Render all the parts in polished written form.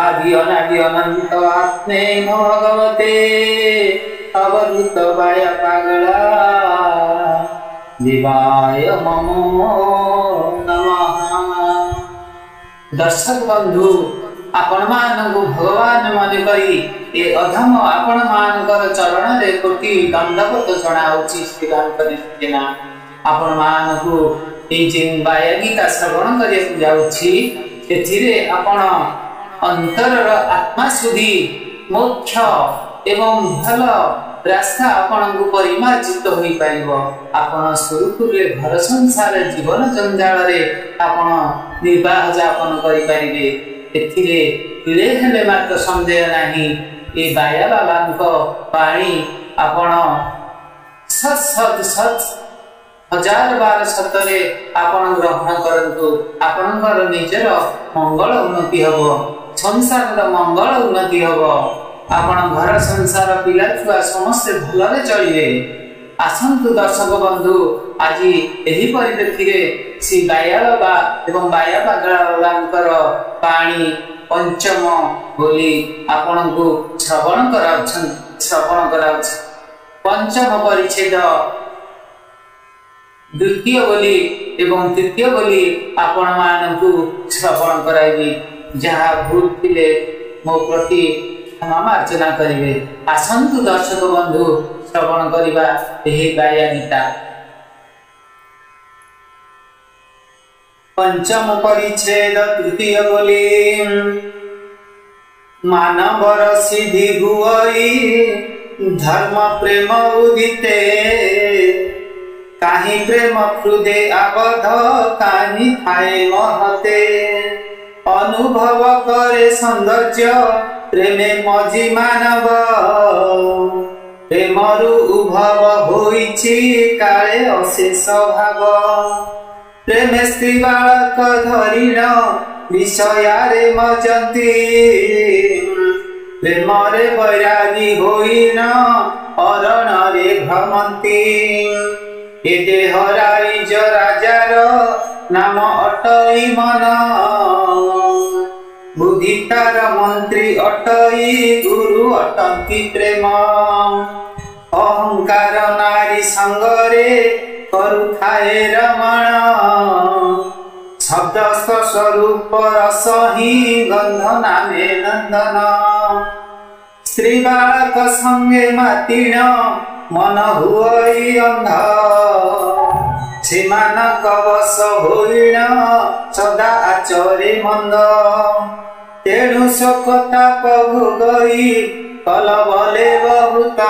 आदि अनादि अनंत आत्मे भगवते अवधूत वाय पागला देवाय नमो नमः। दर्शक बंधु आपण मानकु भगवान मन करी ए अधम आपण मानकर चरण रे कोटि दंडवत जणाउछि श्री राम करिसेना। आपण मानकु ए जिन बाय गीता श्रवण करिया जाउछि एथिरे आपण अंतरर आत्मा सुधी मोक्ष एवं भल रास्ता आपणको परिमार्जित होई पाइबो। आपण सुरुखुरे घर संसार जीवन जंजाल रे आपण निर्वाह यापन करि परिबे। एथिरे तिले हेले मात्र संदेह नाही ए बाया बाबांको पाणी आपण सत सत सत हजार बार सतरे आपण ग्रहण करंतु। आपणकर निजर मंगल उन्नति हबो, संसार मंगल उन्नति हबो। आपण घर संसार पिला छुआ समस्त भलरे चलिबे। आसंतु दर्शक बंधु आज एही परिप्रेक्षी श्री बाया बाबा एवं बाया पागला बाबांकर पाणी पंचम बोली आपण को श्रवण कराउछ। पंचम परिच्छेद द्वितीय बोली एवं तृतीय बोली आपण मानकु श्रवण कराइबी। जहा भूल थिले मो प्रति क्षमा मार्जना करिवे। आसंतु दर्शक बंधु श्रवण करिबा एही बाया गीता। पंचम परिच्छेद तृतीय बोली मानवर सिद्धि गुई धर्म प्रेम उदिते काहि प्रेम हृदय आबद्ध काहि थाए महते अनुभव करे सौंदर्य प्रेमे मजी मानव प्रेमरु उभव होइछि काले अशेष भाव प्रेमे स्त्री बालक धरिण विषयारे मजंती प्रेमरे बैरागी होइण अरणरे भ्रमंती ए देहराई ज राजार नाम अटई मन बुद्धि तार मंत्री अटई गुरु अटंती प्रेम अहंकार नारी संगरे करुथाए रमण शब्द स्वरूप रस ही गंध नामे नंदन स्त्री बालक संगे मातीण मन हुई अंध सेमानक वश होइण सदा आचरे मंद तेणु शोकताप भोगई कलबले बहुत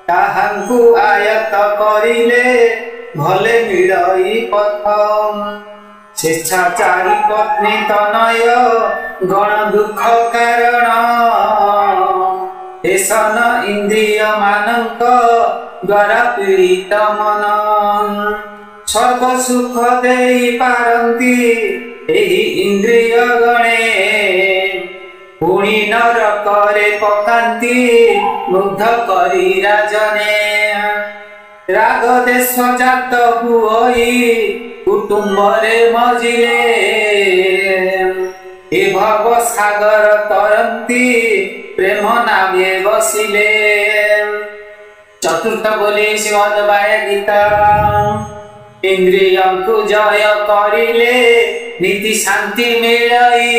ताहांकु आयत करिले भले मिलई पथ स्वेच्छाचारी पत्नी तनय गण दुख कारण एसन इंद्रिय मानक द्वारा पीड़ित मन स्वर्ग सुख देई पारंती एही इंद्रिय गणे पुणी नरकरे पकांती मुग्ध करी राजने राग देश जात हुई कुटुंब रे मजिले ए भव सागर तरंती प्रेम नामे बसिले। चतुर्थ बोली श्रीमद बाया गीता इंद्रियंकु जय करिले नीति शांति मिलई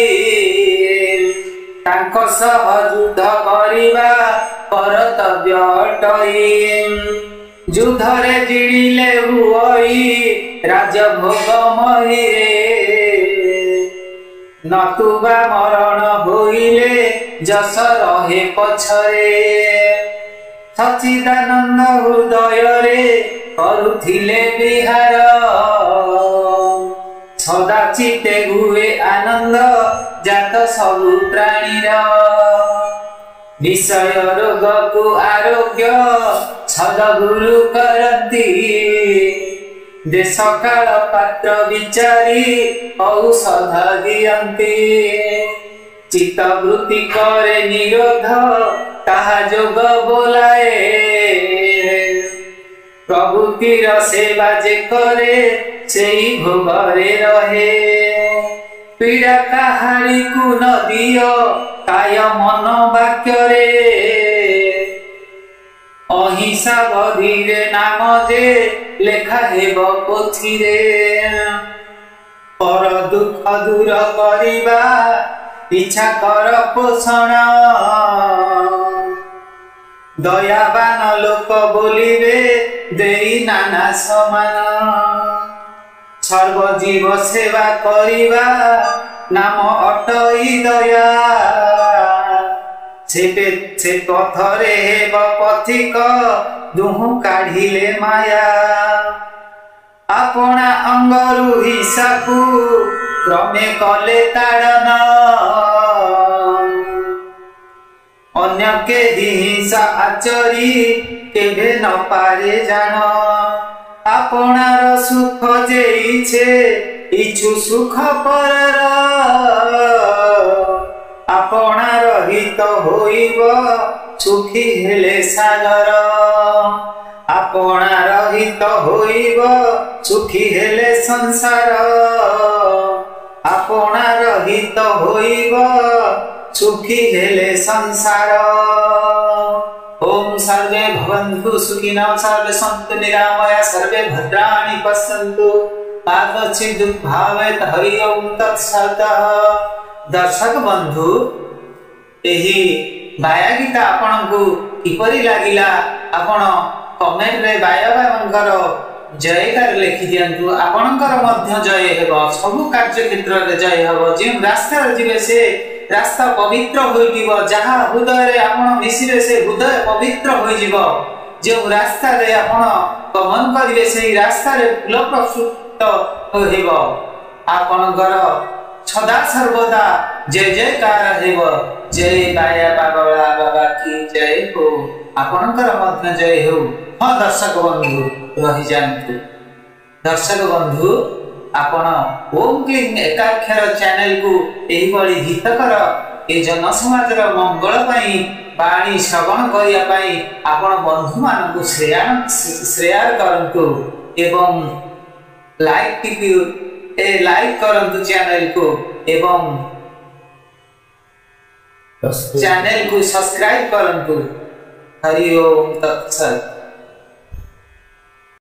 तांको सह युद्ध करिबा कर्तव्य अटई युद्धरे जिड़िले हुई राजभोग महिरे नतुबा मरण होइले जस रहे पछरे सच्चिदानंद हृदय रे करुथिले विहार सदा चिते हुए आनंद जात सबु प्राणीर विषय रोग को आरोग्य सदगुरु करती देश काल पात्र विचारी औषध दियंती चित्त वृत्ति करे निरोध ताहा जोग बोलाए प्रभुतिर सेवा जे करे सेई भोगरे रहे पीड़ा काहारी को न दियो काय मन वाक्य रे अहिंसा बधिरे नाम जे लेखा हेब पोथी रे पर दुख दूर करिबा इच्छा कर पोषण दयावान लोक बोलिबे देई नाना समान सर्वजीव सेवा करिबा नाम अटई दया से पथरे हेब पथिक दुहु काढ़िले माया अपना अंगरु हिसाबु क्रमे कले ताड़न अन्य के हिंसा आचरी केभे न पारे जान आपनार सुख जे इछे इछु सुख परर आपनार हित होइब सुखी हेले सागर आपनार हित होइब सुखी हेले संसार आपनार हित होइब सुखी हेले संसार ओम सर्वे भवन्तु सुखिनः सर्वे सन्तु निरामया सर्वे भद्राणि पश्यन्तु मा कश्चित् दुःखभावेत् हरि ओम तत्सत्। दर्शक बंधु एही बाया गीता आपनकु किपरि लागिला आपण कमेंट रे बाया बाबांकर जयकार लिखि दियंतु आपनकर मध्य जय हेबो सब कार्य क्षेत्र रे जय हेबो जे रास्ता रे जिवे से रास्ता पवित्र होई दिबो जहा हृदय रे आपण मिसिरे से हृदय पवित्र होई जिवो जे रास्ता रे आपण गमन करिवे से रास्ता रे फूल प्रसुत हेबो आपनकर सदा सर्वदा जय जयकार हेबो जय बाया बाबा बाबा की जय हो आपनकर मध्य जय हो। हाँ दर्शक बंधु रही जानतु दर्शक बंधु आपण ओम क्लीन एकाक्षर चैनल को एही बड़ी हितकर ए जन समाज रो मंगल पई बाणी श्रवण करिया पई आपण बंधु मान को शेयर करंतु एवं लाइक करंतु चैनल को एवं चैनल को सब्सक्राइब करंतु। हरि ओम तत्सत्।